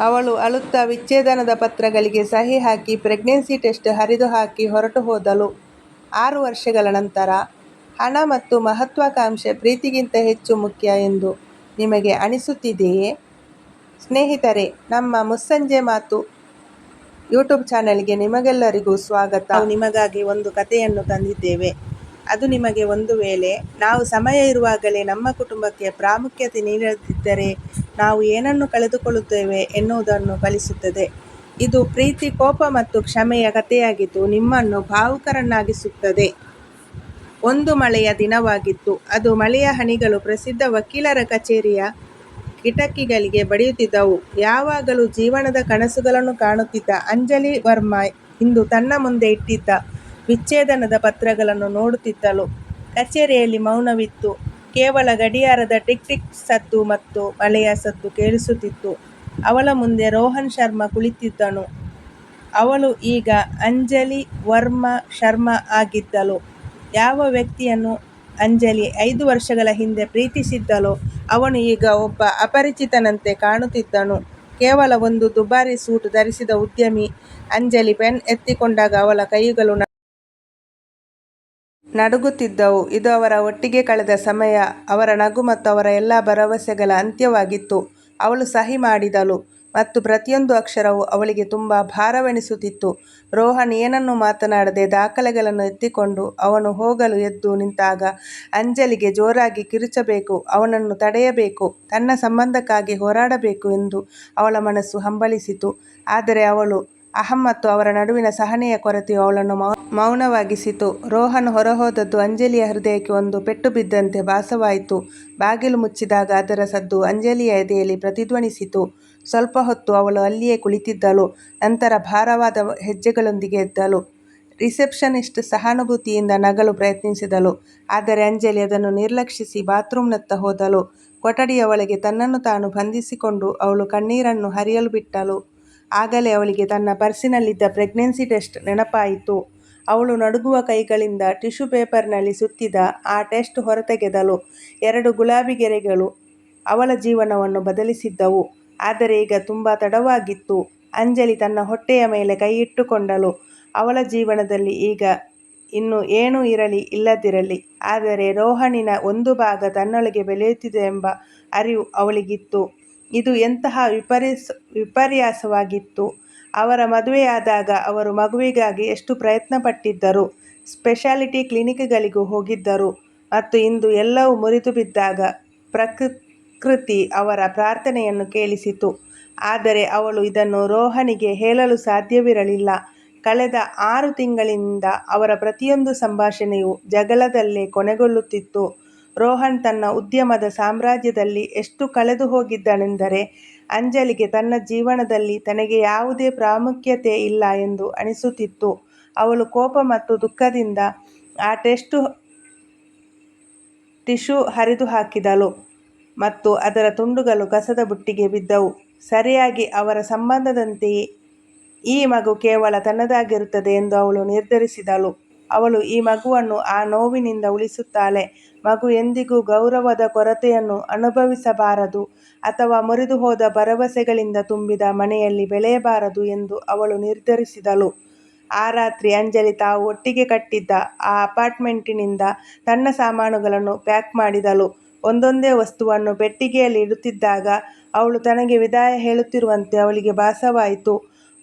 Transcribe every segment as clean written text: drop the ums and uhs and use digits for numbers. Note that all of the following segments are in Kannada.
ಅವಳು ಅಳುತ್ತಾ ವಿಚ್ಛೇದನದ ಪತ್ರಗಳಿಗೆ ಸಹಿ ಹಾಕಿ ಪ್ರೆಗ್ನೆನ್ಸಿ ಟೆಸ್ಟ್ ಹರಿದು ಹಾಕಿ ಹೊರಟು ಹೋದಳು. 6 ವರ್ಷಗಳ ನಂತರ ಹಣ ಮತ್ತು ಮಹತ್ವಾಕಾಂಕ್ಷೆ ಪ್ರೀತಿಗಿಂತ ಹೆಚ್ಚು ಮುಖ್ಯ ಎಂದು ನಿಮಗೆ ಅನಿಸುತ್ತಿದೆಯೇ? ಸ್ನೇಹಿತರೆ, ನಮ್ಮ ಮುಸ್ಸಂಜೆ ಮಾತು ಯೂಟ್ಯೂಬ್ ಚಾನೆಲ್ಗೆ ನಿಮಗೆಲ್ಲರಿಗೂ ಸ್ವಾಗತ. ನಾವು ನಿಮಗಾಗಿ ಒಂದು ಕಥೆಯನ್ನು ತಂದಿದ್ದೇವೆ. ಅದು ನಿಮಗೆ ಒಂದು ವೇಳೆ ನಾವು ಸಮಯ ಇರುವಾಗಲೇ ನಮ್ಮ ಕುಟುಂಬಕ್ಕೆ ಪ್ರಾಮುಖ್ಯತೆ ನೀಡದಿದ್ದರೆ ನಾವು ಏನನ್ನು ಕಳೆದುಕೊಳ್ಳುತ್ತೇವೆ ಎನ್ನುವುದನ್ನು ಕಲಿಸುತ್ತದೆ. ಇದು ಪ್ರೀತಿ, ಕೋಪ ಮತ್ತು ಕ್ಷಮೆಯ ಕಥೆಯಾಗಿದ್ದು ನಿಮ್ಮನ್ನು ಭಾವುಕರನ್ನಾಗಿಸುತ್ತದೆ. ಒಂದು ಮಳೆಯ ದಿನವಾಗಿತ್ತು. ಅದು ಮಳೆಯ ಹನಿಗಳು ಪ್ರಸಿದ್ಧ ವಕೀಲರ ಕಚೇರಿಯ ಕಿಟಕಿಗಳಿಗೆ ಬಡಿಯುತ್ತಿದ್ದವು. ಯಾವಾಗಲೂ ಜೀವನದ ಕನಸುಗಳನ್ನು ಕಾಣುತ್ತಿದ್ದ ಅಂಜಲಿ ವರ್ಮಾ ಇಂದು ತನ್ನ ಮುಂದೆ ಇಟ್ಟಿದ್ದ ವಿಚ್ಛೇದನದ ಪತ್ರಗಳನ್ನು ನೋಡುತ್ತಿದ್ದಳು. ಕಚೇರಿಯಲ್ಲಿ ಮೌನವಿತ್ತು. ಕೇವಲ ಗಡಿಯಾರದ ಟಿಕ್ ಟಿಕ್ ಸದ್ದು ಮತ್ತು ಮಳೆಯ ಸದ್ದು ಕೇಳಿಸುತ್ತಿತ್ತು. ಅವಳ ಮುಂದೆ ರೋಹನ್ ಶರ್ಮಾ ಕುಳಿತಿದ್ದನು. ಅವಳು ಈಗ ಅಂಜಲಿ ವರ್ಮಾ ಶರ್ಮಾ ಆಗಿದ್ದಳು. ಯಾವ ವ್ಯಕ್ತಿಯನ್ನು ಅಂಜಲಿ 5 ವರ್ಷಗಳ ಹಿಂದೆ ಪ್ರೀತಿಸಿದ್ದಳೋ ಅವನು ಈಗ ಒಬ್ಬ ಅಪರಿಚಿತನಂತೆ ಕಾಣುತ್ತಿದ್ದನು. ಕೇವಲ ಒಂದು ದುಬಾರಿ ಸೂಟ್ ಧರಿಸಿದ ಉದ್ಯಮಿ. ಅಂಜಲಿ ಪೆನ್ ಎತ್ತಿಕೊಂಡಾಗ ಅವಳ ಕೈಗಳು ನಡುಗುತ್ತಿದ್ದವು. ಇದು ಅವರ ಒಟ್ಟಿಗೆ ಕಳೆದ ಸಮಯ, ಅವರ ನಗು ಮತ್ತು ಅವರ ಎಲ್ಲ ಭರವಸೆಗಳ ಅಂತ್ಯವಾಗಿತ್ತು. ಅವಳು ಸಹಿ ಮಾಡಿದಳು ಮತ್ತು ಪ್ರತಿಯೊಂದು ಅಕ್ಷರವೂ ಅವಳಿಗೆ ತುಂಬಾ ಭಾರವೆನಿಸುತ್ತಿತ್ತು. ರೋಹನ್ ಏನನ್ನೂ ಮಾತನಾಡದೆ ದಾಖಲೆಗಳನ್ನು ಎತ್ತಿಕೊಂಡು ಅವನು ಹೋಗಲು ಎದ್ದು ನಿಂತಾಗ ಅಂಜಲಿಗೆ ಜೋರಾಗಿ ಕಿರುಚಬೇಕು, ಅವನನ್ನು ತಡೆಯಬೇಕು, ತನ್ನ ಸಂಬಂಧಕ್ಕಾಗಿ ಹೋರಾಡಬೇಕು ಎಂದು ಅವಳ ಮನಸ್ಸು ಹಂಬಲಿಸಿತು. ಆದರೆ ಅವಳು ಅಹಂ ಮತ್ತು ಅವರ ನಡುವಿನ ಸಹನೆಯ ಕೊರತೆಯು ಅವಳನ್ನು ಮೌನವಾಗಿಸಿತು. ರೋಹನ್ ಹೊರಹೋದದ್ದು ಅಂಜಲಿಯ ಹೃದಯಕ್ಕೆ ಒಂದು ಪೆಟ್ಟು ಬಿದ್ದಂತೆ ಭಾಸವಾಯಿತು. ಬಾಗಿಲು ಮುಚ್ಚಿದಾಗ ಅದರ ಸದ್ದು ಅಂಜಲಿಯ ಎದೆಯಲ್ಲಿ ಪ್ರತಿಧ್ವನಿಸಿತು. ಸ್ವಲ್ಪ ಹೊತ್ತು ಅವಳು ಅಲ್ಲಿಯೇ ಕುಳಿತಿದ್ದಳು. ನಂತರ ಭಾರವಾದ ಹೆಜ್ಜೆಗಳೊಂದಿಗೆ ಎದ್ದಳು. ರಿಸೆಪ್ಷನಿಸ್ಟ್ ಸಹಾನುಭೂತಿಯಿಂದ ನಗಲು ಪ್ರಯತ್ನಿಸಿದಳು. ಆದರೆ ಅಂಜಲಿ ಅದನ್ನು ನಿರ್ಲಕ್ಷಿಸಿ ಬಾತ್ರೂಮ್ನತ್ತ ಹೋದಳು. ಕೊಠಡಿಯ ಒಳಗೆ ತನ್ನನ್ನು ತಾನು ಬಂಧಿಸಿಕೊಂಡು ಅವಳು ಕಣ್ಣೀರನ್ನು ಹರಿಯಲು ಬಿಟ್ಟಳು. ಆಗಲೇ ಅವಳಿಗೆ ತನ್ನ ಪರ್ಸಿನಲ್ಲಿದ್ದ ಪ್ರೆಗ್ನೆನ್ಸಿ ಟೆಸ್ಟ್ ನೆನಪಾಯಿತು. ಅವಳು ನಡುಗುವ ಕೈಗಳಿಂದ ಟಿಶ್ಯೂ ಪೇಪರ್ನಲ್ಲಿ ಸುತ್ತಿದ ಆ ಟೆಸ್ಟ್ ಹೊರತೆಗೆದಳು. 2 ಗುಲಾಬಿ ಗೆರೆಗಳು ಅವಳ ಜೀವನವನ್ನು ಬದಲಿಸಿದ್ದವು. ಆದರೆ ಈಗ ತುಂಬಾ ತಡವಾಗಿತ್ತು. ಅಂಜಲಿ ತನ್ನ ಹೊಟ್ಟೆಯ ಮೇಲೆ ಕೈಯಿಟ್ಟುಕೊಂಡಳು. ಅವಳ ಜೀವನದಲ್ಲಿ ಈಗ ಇನ್ನು ಏನೂ ಇರಲಿ ಇಲ್ಲದಿರಲಿ, ಆದರೆ ರೋಹನಿನ ಒಂದು ಭಾಗ ತನ್ನೊಳಗೆ ಬೆಳೆಯುತ್ತಿದೆ ಎಂಬ ಅರಿವು ಅವಳಿಗಿತ್ತು. ಇದು ಎಂತಹ ವಿಪರ್ಯಾಸವಾಗಿತ್ತು. ಅವರ ಮದುವೆಯಾದಾಗ ಅವರು ಮಗುವಿಗಾಗಿ ಎಷ್ಟು ಪ್ರಯತ್ನಪಟ್ಟಿದ್ದರು, ಸ್ಪೆಷಾಲಿಟಿ ಕ್ಲಿನಿಕ್ಗಳಿಗೂ ಹೋಗಿದ್ದರು. ಮತ್ತು ಇಂದು ಎಲ್ಲವೂ ಮುರಿದು ಬಿದ್ದಾಗ ಪ್ರಕೃತಿ ಅವರ ಪ್ರಾರ್ಥನೆಯನ್ನು ಕೇಳಿಸಿತು. ಆದರೆ ಅವಳು ಇದನ್ನು ರೋಹನಿಗೆ ಹೇಳಲು ಸಾಧ್ಯವಿರಲಿಲ್ಲ. ಕಳೆದ 6 ತಿಂಗಳಿನಿಂದ ಅವರ ಪ್ರತಿಯೊಂದು ಸಂಭಾಷಣೆಯೂ ಜಗಳದಲ್ಲೇ ಕೊನೆಗೊಳ್ಳುತ್ತಿತ್ತು. ರೋಹನ್ ತನ್ನ ಉದ್ಯಮದ ಸಾಮ್ರಾಜ್ಯದಲ್ಲಿ ಎಷ್ಟು ಕಳೆದು ಹೋಗಿದ್ದನೆಂದರೆ ಅಂಜಲಿಗೆ ತನ್ನ ಜೀವನದಲ್ಲಿ ತನಗೆ ಯಾವುದೇ ಪ್ರಾಮುಖ್ಯತೆ ಇಲ್ಲ ಎಂದು ಅನಿಸುತ್ತಿತ್ತು. ಅವಳು ಕೋಪ ಮತ್ತು ದುಃಖದಿಂದ ಆ ಟಿಶ್ಯೂ ಹರಿದು ಹಾಕಿದಳು ಮತ್ತು ಅದರ ತುಂಡುಗಳು ಕಸದ ಬುಟ್ಟಿಗೆ ಬಿದ್ದವು. ಸರಿಯಾಗಿ ಅವರ ಸಂಬಂಧದಂತೆಯೇ ಈ ಮಗು ಕೇವಲ ತನ್ನದಾಗಿರುತ್ತದೆ ಎಂದು ಅವಳು ನಿರ್ಧರಿಸಿದಳು. ಅವಳು ಈ ಮಗುವನ್ನು ಆ ನೋವಿನಿಂದ ಉಳಿಸುತ್ತಾಳೆ. ಮಗು ಎಂದಿಗೂ ಗೌರವದ ಕೊರತೆಯನ್ನು ಅನುಭವಿಸಬಾರದು ಅಥವಾ ಮುರಿದುಹೋದ ಭರವಸೆಗಳಿಂದ ತುಂಬಿದ ಮನೆಯಲ್ಲಿ ಬೆಳೆಯಬಾರದು ಎಂದು ಅವಳು ನಿರ್ಧರಿಸಿದಳು. ಆ ರಾತ್ರಿ ಅಂಜಲಿ ತಾವು ಒಟ್ಟಿಗೆ ಕಟ್ಟಿದ್ದ ಆ ಅಪಾರ್ಟ್ಮೆಂಟಿನಿಂದ ತನ್ನ ಸಾಮಾನುಗಳನ್ನು ಪ್ಯಾಕ್ ಮಾಡಿದಳು. ಒಂದೊಂದೇ ವಸ್ತುವನ್ನು ಪೆಟ್ಟಿಗೆಯಲ್ಲಿ ಇಡುತ್ತಿದ್ದಾಗ ಅವಳು ತನಗೆ ವಿದಾಯ ಹೇಳುತ್ತಿರುವಂತೆ ಅವಳಿಗೆ ಭಾಸವಾಯಿತು.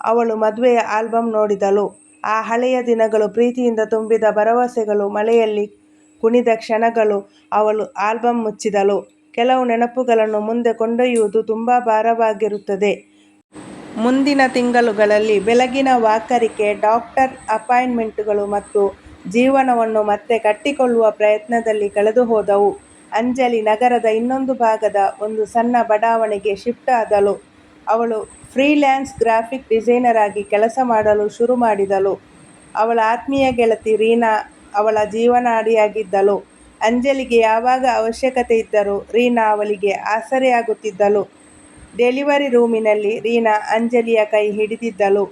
ಅವಳು ಮದುವೆಯ ಆಲ್ಬಮ್ ನೋಡಿದಳು. ಆ ಹಳೆಯ ದಿನಗಳು, ಪ್ರೀತಿಯಿಂದ ತುಂಬಿದ ಭರವಸೆಗಳು, ಮಳೆಯಲ್ಲಿ ಕುಣಿದ ಕ್ಷಣಗಳು. ಅವಳು ಆಲ್ಬಮ್ ಮುಚ್ಚಿದಳು. ಕೆಲವು ನೆನಪುಗಳನ್ನು ಮುಂದೆ ಕೊಂಡೊಯ್ಯುವುದು ತುಂಬಾ ಭಾರವಾಗಿರುತ್ತದೆ. ಮುಂದಿನ ತಿಂಗಳುಗಳಲ್ಲಿ ಬೆಳಗಿನ ವಾಕರಿಕೆ, ಡಾಕ್ಟರ್ ಅಪಾಯಿಂಟ್ಮೆಂಟ್ಗಳು ಮತ್ತು ಜೀವನವನ್ನು ಮತ್ತೆ ಕಟ್ಟಿಕೊಳ್ಳುವ ಪ್ರಯತ್ನದಲ್ಲಿ ಕಳೆದುಹೋದವು. ಅಂಜಲಿ ನಗರದ ಇನ್ನೊಂದು ಭಾಗದ ಒಂದು ಸಣ್ಣ ಬಡಾವಣೆಗೆ ಶಿಫ್ಟ್ ಆದಳು. ಅವಳು ಫ್ರೀಲ್ಯಾನ್ಸ್ ಗ್ರಾಫಿಕ್ ಡಿಸೈನರ್ ಆಗಿ ಕೆಲಸ ಮಾಡಲು ಶುರು ಮಾಡಿದಳು. ಅವಳ ಆತ್ಮೀಯ ಗೆಳತಿ ರೀನಾ ಅವಳ ಜೀವನಾಡಿಯಾಗಿದ್ದಳು. ಅಂಜಲಿಗೆ ಯಾವಾಗ ಅವಶ್ಯಕತೆ ಇದ್ದರೂ ರೀನಾ ಅವಳಿಗೆ ಆಸರೆಯಾಗುತ್ತಿದ್ದಳು. ಡೆಲಿವರಿ ರೂಮಿನಲ್ಲಿ ರೀನಾ ಅಂಜಲಿಯ ಕೈ ಹಿಡಿದಿದ್ದಳು.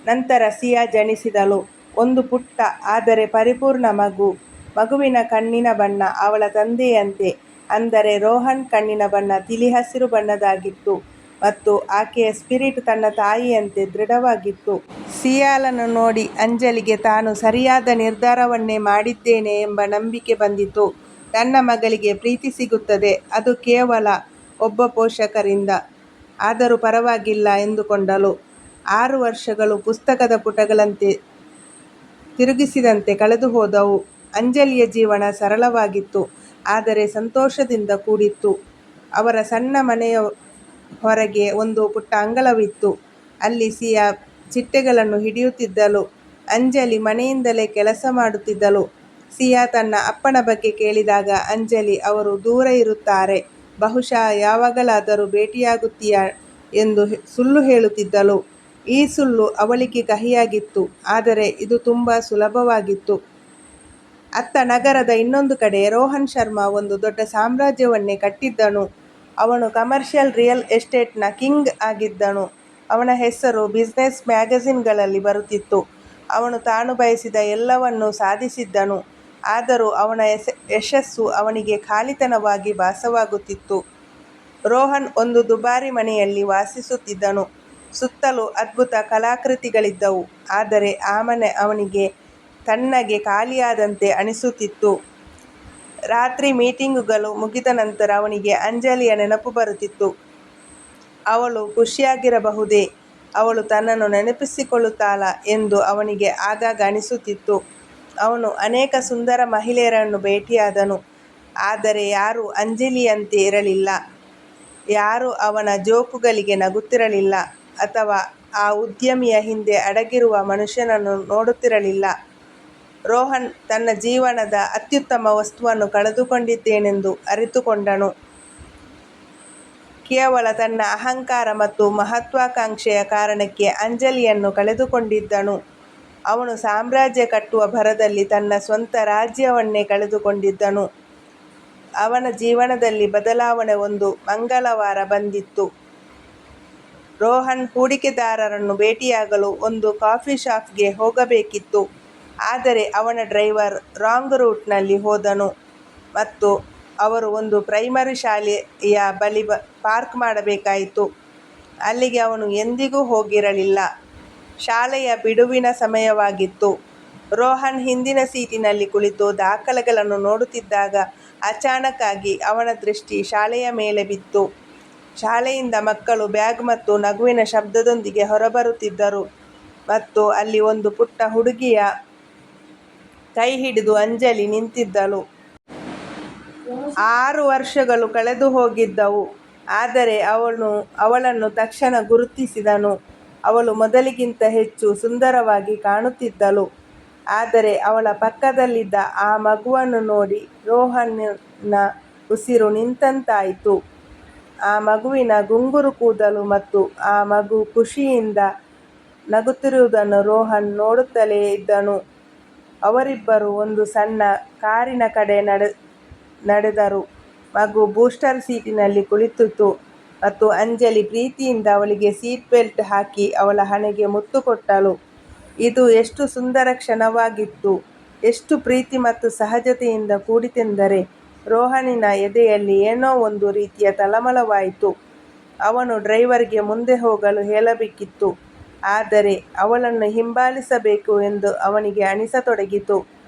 ನಂತರ ಸಿಯಾ ಜನಿಸಿದಳು. ಒಂದು ಪುಟ್ಟ ಆದರೆ ಪರಿಪೂರ್ಣ ಮಗು. ಮಗುವಿನ ಕಣ್ಣಿನ ಬಣ್ಣ ಅವಳ ತಂದೆಯಂತೆ, ಅಂದರೆ ರೋಹನ್ ಕಣ್ಣಿನ ಬಣ್ಣ ತಿಳಿ ಹಸಿರು ಬಣ್ಣದಾಗಿತ್ತು. ಮತ್ತು ಆಕೆಯ ಸ್ಪಿರಿಟ್ ತನ್ನ ತಾಯಿಯಂತೆ ದೃಢವಾಗಿತ್ತು. ಸಿಯಾಳನ್ನು ನೋಡಿ ಅಂಜಲಿಗೆ ತಾನು ಸರಿಯಾದ ನಿರ್ಧಾರವನ್ನೇ ಮಾಡಿದ್ದೇನೆ ಎಂಬ ನಂಬಿಕೆ ಬಂದಿತು. ತನ್ನ ಮಗಳಿಗೆ ಪ್ರೀತಿ ಸಿಗುತ್ತದೆ, ಅದು ಕೇವಲ ಒಬ್ಬ ಪೋಷಕರಿಂದ. ಆದರೂ ಪರವಾಗಿಲ್ಲ ಎಂದುಕೊಂಡಳು. 6 ವರ್ಷಗಳು ಪುಸ್ತಕದ ಪುಟಗಳಂತೆ ತಿರುಗಿಸಿದಂತೆ ಕಳೆದು ಹೋದವು. ಅಂಜಲಿಯ ಜೀವನ ಸರಳವಾಗಿತ್ತು, ಆದರೆ ಸಂತೋಷದಿಂದ ಕೂಡಿತ್ತು. ಅವರ ಸಣ್ಣ ಮನೆಯ ಹೊರಗೆ ಒಂದು ಪುಟ್ಟ ಅಂಗಳವಿತ್ತು. ಅಲ್ಲಿ ಸಿಯಾ ಚಿಟ್ಟೆಗಳನ್ನು ಹಿಡಿಯುತ್ತಿದ್ದಳು. ಅಂಜಲಿ ಮನೆಯಿಂದಲೇ ಕೆಲಸ ಮಾಡುತ್ತಿದ್ದಳು. ಸಿಯಾ ತನ್ನ ಅಪ್ಪನ ಬಗ್ಗೆ ಕೇಳಿದಾಗ ಅಂಜಲಿ ಅವರು ದೂರ ಇರುತ್ತಾರೆ, ಬಹುಶಃ ಯಾವಾಗಲಾದರೂ ಭೇಟಿಯಾಗುತ್ತೀಯಾ ಎಂದು ಸುಳ್ಳು ಹೇಳುತ್ತಿದ್ದಳು. ಈ ಸುಳ್ಳು ಅವಳಿಗೆ ಕಹಿಯಾಗಿತ್ತು, ಆದರೆ ಇದು ತುಂಬ ಸುಲಭವಾಗಿತ್ತು. ಅತ್ತ ನಗರದ ಇನ್ನೊಂದು ಕಡೆ ರೋಹನ್ ಶರ್ಮಾ ಒಂದು ದೊಡ್ಡ ಸಾಮ್ರಾಜ್ಯವನ್ನೇ ಕಟ್ಟಿದ್ದನು. ಅವನು ಕಮರ್ಷಿಯಲ್ ರಿಯಲ್ ಎಸ್ಟೇಟ್ನ ಕಿಂಗ್ ಆಗಿದ್ದನು. ಅವನ ಹೆಸರು ಬಿಸಿನೆಸ್ ಮ್ಯಾಗಜಿನ್ಗಳಲ್ಲಿ ಬರುತ್ತಿತ್ತು. ಅವನು ತಾನು ಬಯಸಿದ ಎಲ್ಲವನ್ನೂ ಸಾಧಿಸಿದ್ದನು. ಆದರೂ ಅವನ ಯಶಸ್ಸು ಅವನಿಗೆ ಖಾಲಿತನವಾಗಿ ಭಾಸವಾಗುತ್ತಿತ್ತು. ರೋಹನ್ ಒಂದು ದುಬಾರಿ ಮನೆಯಲ್ಲಿ ವಾಸಿಸುತ್ತಿದ್ದನು. ಸುತ್ತಲೂ ಅದ್ಭುತ ಕಲಾಕೃತಿಗಳಿದ್ದವು, ಆದರೆ ಆ ಮನೆ ಅವನಿಗೆ ತಣ್ಣಗೆ ಖಾಲಿಯಾದಂತೆ ಅನಿಸುತ್ತಿತ್ತು. ರಾತ್ರಿ ಮೀಟಿಂಗುಗಳು ಮುಗಿದ ನಂತರ ಅವನಿಗೆ ಅಂಜಲಿಯ ನೆನಪು ಬರುತ್ತಿತ್ತು. ಅವಳು ಖುಷಿಯಾಗಿರಬಹುದೇ, ಅವಳು ತನ್ನನ್ನು ನೆನಪಿಸಿಕೊಳ್ಳುತ್ತಾಳಾ ಎಂದು ಅವನಿಗೆ ಆಗಾಗ ಅನಿಸುತ್ತಿತ್ತು. ಅವನು ಅನೇಕ ಸುಂದರ ಮಹಿಳೆಯರನ್ನು ಭೇಟಿಯಾದನು, ಆದರೆ ಯಾರೂ ಅಂಜಲಿಯಂತೆ ಇರಲಿಲ್ಲ. ಯಾರೂ ಅವನ ಜೋಕುಗಳಿಗೆ ನಗುತ್ತಿರಲಿಲ್ಲ ಅಥವಾ ಆ ಉದ್ಯಮಿಯ ಹಿಂದೆ ಅಡಗಿರುವ ಮನುಷ್ಯನನ್ನು ನೋಡುತ್ತಿರಲಿಲ್ಲ. ರೋಹನ್ ತನ್ನ ಜೀವನದ ಅತ್ಯುತ್ತಮ ವಸ್ತುವನ್ನು ಕಳೆದುಕೊಂಡಿದ್ದೇನೆಂದು ಅರಿತುಕೊಂಡನು. ಕೇವಲ ತನ್ನ ಅಹಂಕಾರ ಮತ್ತು ಮಹತ್ವಾಕಾಂಕ್ಷೆಯ ಕಾರಣಕ್ಕೆ ಅಂಜಲಿಯನ್ನು ಕಳೆದುಕೊಂಡಿದ್ದನು. ಅವನು ಸಾಮ್ರಾಜ್ಯ ಕಟ್ಟುವ ಭರದಲ್ಲಿ ತನ್ನ ಸ್ವಂತ ರಾಜ್ಯವನ್ನೇ ಕಳೆದುಕೊಂಡಿದ್ದನು. ಅವನ ಜೀವನದಲ್ಲಿ ಬದಲಾವಣೆ ಒಂದು ಮಂಗಳವಾರ ಬಂದಿತು. ರೋಹನ್ ಹೂಡಿಕೆದಾರರನ್ನು ಭೇಟಿಯಾಗಲು ಒಂದು ಕಾಫಿ ಶಾಪ್ಗೆ ಹೋಗಬೇಕಿತ್ತು. ಆದರೆ ಅವನ ಡ್ರೈವರ್ ರಾಂಗ್ ರೂಟ್ನಲ್ಲಿ ಹೋದನು ಮತ್ತು ಅವರು ಒಂದು ಪ್ರೈಮರಿ ಶಾಲೆಯ ಬಳಿ ಪಾರ್ಕ್ ಮಾಡಬೇಕಾಯಿತು. ಅಲ್ಲಿಗೆ ಅವನು ಎಂದಿಗೂ ಹೋಗಿರಲಿಲ್ಲ. ಶಾಲೆಯ ಬಿಡುವಿನ ಸಮಯವಾಗಿತ್ತು. ರೋಹನ್ ಹಿಂದಿನ ಸೀಟಿನಲ್ಲಿ ಕುಳಿತು ದಾಖಲೆಗಳನ್ನು ನೋಡುತ್ತಿದ್ದಾಗ ಅಚಾನಕ್ ಆಗಿ ಅವನ ದೃಷ್ಟಿ ಶಾಲೆಯ ಮೇಲೆ ಬಿತ್ತು. ಶಾಲೆಯಿಂದ ಮಕ್ಕಳು ಬ್ಯಾಗ್ ಮತ್ತು ನಗುವಿನ ಶಬ್ದದೊಂದಿಗೆ ಹೊರಬರುತ್ತಿದ್ದರು ಮತ್ತು ಅಲ್ಲಿ ಒಂದು ಪುಟ್ಟ ಹುಡುಗಿಯ ಕೈ ಹಿಡಿದು ಅಂಜಲಿ ನಿಂತಿದ್ದಳು. 6 ವರ್ಷಗಳು ಕಳೆದು ಹೋಗಿದ್ದವು, ಆದರೆ ಅವನು ಅವಳನ್ನು ತಕ್ಷಣ ಗುರುತಿಸಿದನು. ಅವಳು ಮೊದಲಿಗಿಂತ ಹೆಚ್ಚು ಸುಂದರವಾಗಿ ಕಾಣುತ್ತಿದ್ದಳು. ಆದರೆ ಅವಳ ಪಕ್ಕದಲ್ಲಿದ್ದ ಆ ಮಗುವನ್ನು ನೋಡಿ ರೋಹನ್ನ ಉಸಿರು ನಿಂತಂತಾಯಿತು. ಆ ಮಗುವಿನ ಗುಂಗುರು ಕೂದಲು ಮತ್ತು ಆ ಮಗು ಖುಷಿಯಿಂದ ನಗುತ್ತಿರುವುದನ್ನು ರೋಹನ್ ನೋಡುತ್ತಲೇ ಇದ್ದನು. ಅವರಿಬ್ಬರೂ ಒಂದು ಸಣ್ಣ ಕಾರಿನ ಕಡೆ ನಡೆದರು. ಮಗು ಬೂಸ್ಟರ್ ಸೀಟಿನಲ್ಲಿ ಕುಳಿತಿತ್ತು ಮತ್ತು ಅಂಜಲಿ ಪ್ರೀತಿಯಿಂದ ಅವಳಿಗೆ ಸೀಟ್ ಬೆಲ್ಟ್ ಹಾಕಿ ಅವಳ ಹಣೆಗೆ ಮುತ್ತು ಕೊಟ್ಟಳು. ಇದು ಎಷ್ಟು ಸುಂದರ ಕ್ಷಣವಾಗಿತ್ತು, ಎಷ್ಟು ಪ್ರೀತಿ ಮತ್ತು ಸಹಜತೆಯಿಂದ ಕೂಡಿತೆಂದರೆ ರೋಹನಿನ ಎದೆಯಲ್ಲಿ ಏನೋ ಒಂದು ರೀತಿಯ ತಳಮಳವಾಯಿತು. ಅವನು ಡ್ರೈವರ್ಗೆ ಮುಂದೆ ಹೋಗಲು ಹೇಳಬೇಕಿತ್ತು, ಆದರೆ ಅವಳನ್ನು ಹಿಂಬಾಲಿಸಬೇಕು ಎಂದು ಅವನಿಗೆ ಅನಿಸತೊಡಗಿತು.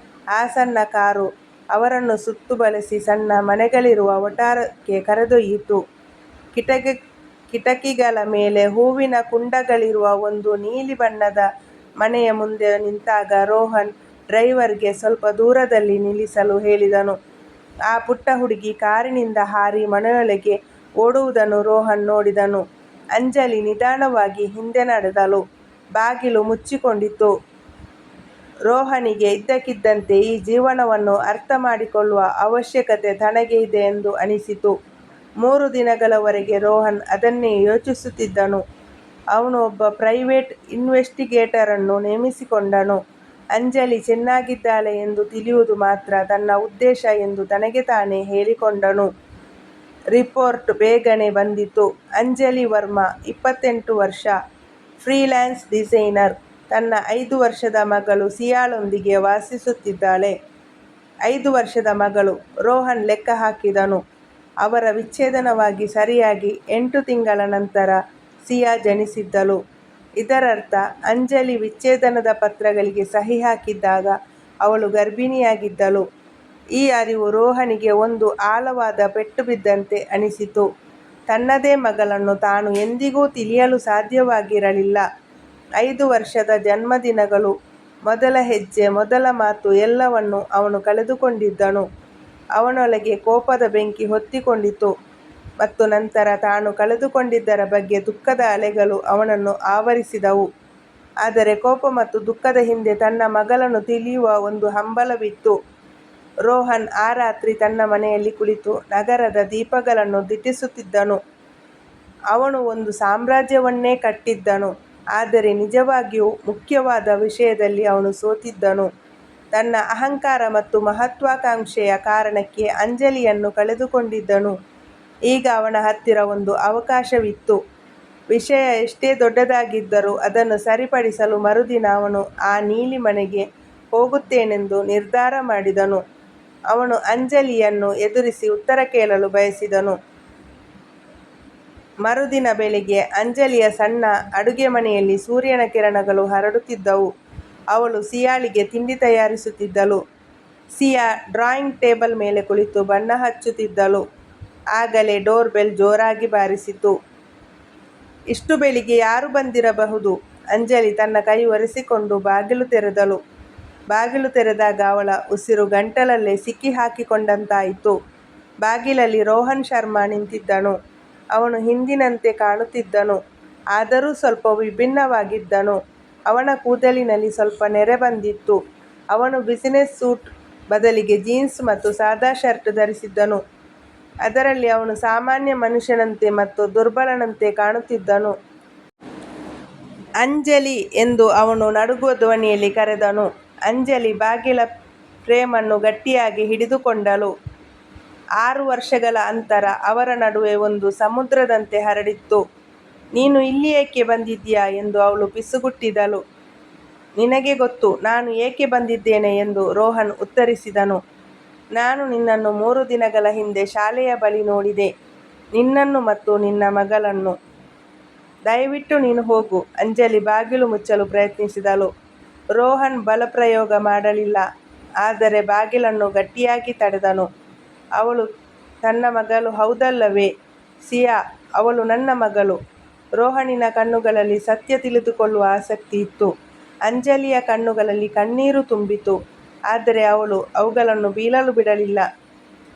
ಆ ಸಣ್ಣ ಕಾರು ಅವರನ್ನು ಸುತ್ತು ಬಳಸಿ ಸಣ್ಣ ಮನೆಗಳಿರುವ ವಠಾರಕ್ಕೆ ಕರೆದೊಯ್ಯಿತು. ಕಿಟಕಿಗಳ ಮೇಲೆ ಹೂವಿನ ಕುಂಡಗಳಿರುವ ಒಂದು ನೀಲಿ ಬಣ್ಣದ ಮನೆಯ ಮುಂದೆ ನಿಂತಾಗ ರೋಹನ್ ಡ್ರೈವರ್ಗೆ ಸ್ವಲ್ಪ ದೂರದಲ್ಲಿ ನಿಲ್ಲಿಸಲು ಹೇಳಿದನು. ಆ ಪುಟ್ಟ ಹುಡುಗಿ ಕಾರಿನಿಂದ ಹಾರಿ ಮನೆಯೊಳಗೆ ಓಡುವುದನ್ನು ರೋಹನ್ ನೋಡಿದನು. ಅಂಜಲಿ ನಿಧಾನವಾಗಿ ಹಿಂದೆ ನಡೆದಳು. ಬಾಗಿಲು ಮುಚ್ಚಿಕೊಂಡಿತು. ರೋಹನಿಗೆ ಇದ್ದಕ್ಕಿದ್ದಂತೆ ಈ ಜೀವನವನ್ನು ಅರ್ಥ ಮಾಡಿಕೊಳ್ಳುವ ಅವಶ್ಯಕತೆ ತನಗೆ ಇದೆ ಎಂದು ಅನಿಸಿತು. 3 ದಿನಗಳವರೆಗೆ ರೋಹನ್ ಅದನ್ನೇ ಯೋಚಿಸುತ್ತಿದ್ದನು. ಅವನು ಒಬ್ಬ ಪ್ರೈವೇಟ್ ಇನ್ವೆಸ್ಟಿಗೇಟರನ್ನು ನೇಮಿಸಿಕೊಂಡನು. ಅಂಜಲಿ ಚೆನ್ನಾಗಿದ್ದಾಳೆ ಎಂದು ತಿಳಿಯುವುದು ಮಾತ್ರ ತನ್ನ ಉದ್ದೇಶ ಎಂದು ತನಗೆ ತಾನೇ ಹೇಳಿಕೊಂಡನು. ರಿಪೋರ್ಟ್ ಬೇಗನೆ ಬಂದಿತು. ಅಂಜಲಿ ವರ್ಮಾ, 28 ವರ್ಷ, ಫ್ರೀಲಾನ್ಸ್ ಡಿಸೈನರ್, ತನ್ನ 5 ವರ್ಷದ ಮಗಳು ಸಿಯಾಳೊಂದಿಗೆ ವಾಸಿಸುತ್ತಿದ್ದಾಳೆ. 5 ವರ್ಷದ ಮಗಳು, ರೋಹನ್ ಲೆಕ್ಕ ಹಾಕಿದನು. ಅವರ ವಿಚ್ಛೇದನವಾಗಿ ಸರಿಯಾಗಿ 8 ತಿಂಗಳ ನಂತರ ಸಿಯಾ ಜನಿಸಿದ್ದಳು. ಇದರರ್ಥ ಅಂಜಲಿ ವಿಚ್ಛೇದನದ ಪತ್ರಗಳಿಗೆ ಸಹಿ ಹಾಕಿದ್ದಾಗ ಅವಳು ಗರ್ಭಿಣಿಯಾಗಿದ್ದಳು. ಈ ಅರಿವು ರೋಹನ್ಗೆ ಒಂದು ಆಳವಾದ ಪೆಟ್ಟು ಬಿದ್ದಂತೆ ಅನಿಸಿತು. ತನ್ನದೇ ಮಗಳನ್ನು ತಾನು ಎಂದಿಗೂ ತಿಳಿಯಲು ಸಾಧ್ಯವಾಗಿರಲಿಲ್ಲ. 5 ವರ್ಷದ ಜನ್ಮದಿನಗಳು, ಮೊದಲ ಹೆಜ್ಜೆ, ಮೊದಲ ಮಾತು ಎಲ್ಲವನ್ನೂ ಅವನು ಕಳೆದುಕೊಂಡಿದ್ದನು. ಅವನೊಳಗೆ ಕೋಪದ ಬೆಂಕಿ ಹೊತ್ತಿಕೊಂಡಿತು ಮತ್ತು ನಂತರ ತಾನು ಕಳೆದುಕೊಂಡಿದ್ದರ ಬಗ್ಗೆ ದುಃಖದ ಅಲೆಗಳು ಅವನನ್ನು ಆವರಿಸಿದವು. ಆದರೆ ಕೋಪ ಮತ್ತು ದುಃಖದ ಹಿಂದೆ ತನ್ನ ಮಗಳನ್ನು ತಿಳಿಯುವ ಒಂದು ಹಂಬಲವಿತ್ತು. ರೋಹನ್ ಆ ರಾತ್ರಿ ತನ್ನ ಮನೆಯಲ್ಲಿ ಕುಳಿತು ನಗರದ ದೀಪಗಳನ್ನು ದಿಟ್ಟಿಸುತ್ತಿದ್ದನು. ಅವನು ಒಂದು ಸಾಮ್ರಾಜ್ಯವನ್ನೇ ಕಟ್ಟಿದ್ದನು, ಆದರೆ ನಿಜವಾಗಿಯೂ ಮುಖ್ಯವಾದ ವಿಷಯದಲ್ಲಿ ಅವನು ಸೋತಿದ್ದನು. ತನ್ನ ಅಹಂಕಾರ ಮತ್ತು ಮಹತ್ವಾಕಾಂಕ್ಷೆಯ ಕಾರಣಕ್ಕೆ ಅಂಜಲಿಯನ್ನು ಕಳೆದುಕೊಂಡಿದ್ದನು. ಈಗ ಅವನ ಹತ್ತಿರ ಒಂದು ಅವಕಾಶವಿತ್ತು. ವಿಷಯ ಎಷ್ಟೇ ದೊಡ್ಡದಾಗಿದ್ದರೂ ಅದನ್ನು ಸರಿಪಡಿಸಲು ಮರುದಿನ ಅವನು ಆ ನೀಲಿ ಮನೆಗೆ ಹೋಗುತ್ತೇನೆಂದು ನಿರ್ಧಾರ ಮಾಡಿದನು. ಅವನು ಅಂಜಲಿಯನ್ನು ಎದುರಿಸಿ ಉತ್ತರ ಕೇಳಲು ಬಯಸಿದನು. ಮರುದಿನ ಬೆಳಿಗ್ಗೆ ಅಂಜಲಿಯ ಸಣ್ಣ ಅಡುಗೆಮನೆಯಲ್ಲಿ ಸೂರ್ಯನ ಕಿರಣಗಳು ಹರಡುತ್ತಿದ್ದವು. ಅವಳು ಸಿಯಾಳಿಗೆ ತಿಂಡಿ ತಯಾರಿಸುತ್ತಿದ್ದಳು. ಸಿಯಾ ಡ್ರಾಯಿಂಗ್ ಟೇಬಲ್ ಮೇಲೆ ಕುಳಿತು ಬಣ್ಣ ಹಚ್ಚುತ್ತಿದ್ದಳು. ಆಗಲೇ ಡೋರ್ ಬೆಲ್ ಜೋರಾಗಿ ಬಾರಿಸಿತು. ಇಷ್ಟು ಬೆಳಿಗ್ಗೆ ಯಾರು ಬಂದಿರಬಹುದು? ಅಂಜಲಿ ತನ್ನ ಕೈ ಒರೆಸಿಕೊಂಡು ಬಾಗಿಲು ತೆರೆದಳು. ಬಾಗಿಲು ತೆರೆದಾಗ ಅವಳ ಉಸಿರು ಗಂಟಲಲ್ಲೇ ಸಿಕ್ಕಿ ಹಾಕಿಕೊಂಡಂತಾಯಿತು. ಬಾಗಿಲಲ್ಲಿ ರೋಹನ್ ಶರ್ಮಾ ನಿಂತಿದ್ದನು. ಅವನು ಹಿಂದಿನಂತೆ ಕಾಣುತ್ತಿದ್ದನು, ಆದರೂ ಸ್ವಲ್ಪ ವಿಭಿನ್ನವಾಗಿದ್ದನು. ಅವನ ಕೂದಲಿನಲ್ಲಿ ಸ್ವಲ್ಪ ನೆರೆ ಬಂದಿತ್ತು. ಅವನು ಬಿಸಿನೆಸ್ ಸೂಟ್ ಬದಲಿಗೆ ಜೀನ್ಸ್ ಮತ್ತು ಸಾದಾ ಶರ್ಟ್ ಧರಿಸಿದ್ದನು. ಅದರಲ್ಲಿ ಅವನು ಸಾಮಾನ್ಯ ಮನುಷ್ಯನಂತೆ ಮತ್ತು ದುರ್ಬಲನಂತೆ ಕಾಣುತ್ತಿದ್ದನು. ಅಂಜಲಿ ಎಂದು ಅವನು ನಡುಗುವ ಧ್ವನಿಯಲ್ಲಿ ಕರೆದನು. ಅಂಜಲಿ ಬಾಗಿಲ ಫ್ರೇಮನ್ನು ಗಟ್ಟಿಯಾಗಿ ಹಿಡಿದುಕೊಂಡಳು. 6 ವರ್ಷಗಳ ಅಂತರ ಅವರ ನಡುವೆ ಒಂದು ಸಮುದ್ರದಂತೆ ಹರಡಿತ್ತು. ನೀನು ಇಲ್ಲಿ ಏಕೆ ಬಂದಿದ್ದೀಯಾ ಎಂದು ಅವಳು ಪಿಸುಗುಟ್ಟಿದಳು. ನಿನಗೆ ಗೊತ್ತು ನಾನು ಏಕೆ ಬಂದಿದ್ದೇನೆ ಎಂದು ರೋಹನ್ ಉತ್ತರಿಸಿದನು. ನಾನು ನಿನ್ನನ್ನು 3 ದಿನಗಳ ಹಿಂದೆ ಶಾಲೆಯ ಬಳಿ ನೋಡಿದೆ, ನಿನ್ನನ್ನು ಮತ್ತು ನಿನ್ನ ಮಗಳನ್ನು. ದಯವಿಟ್ಟು ನೀನು ಹೋಗು. ಅಂಜಲಿ ಬಾಗಿಲು ಮುಚ್ಚಲು ಪ್ರಯತ್ನಿಸಿದಳು. ರೋಹನ್ ಬಲಪ್ರಯೋಗ ಮಾಡಲಿಲ್ಲ, ಆದರೆ ಬಾಗಿಲನ್ನು ಗಟ್ಟಿಯಾಗಿ ತಡೆದನು. ಅವಳು ತನ್ನ ಮಗಳು ಹೌದಲ್ಲವೇ? ಸಿಯಾ, ಅವಳು ನನ್ನ ಮಗಳು. ರೋಹನಿನ ಕಣ್ಣುಗಳಲ್ಲಿ ಸತ್ಯ ತಿಳಿದುಕೊಳ್ಳುವ ಆಸಕ್ತಿ ಇತ್ತು. ಅಂಜಲಿಯ ಕಣ್ಣುಗಳಲ್ಲಿ ಕಣ್ಣೀರು ತುಂಬಿತು, ಆದರೆ ಅವಳು ಅವುಗಳನ್ನು ಬೀಳಲು ಬಿಡಲಿಲ್ಲ.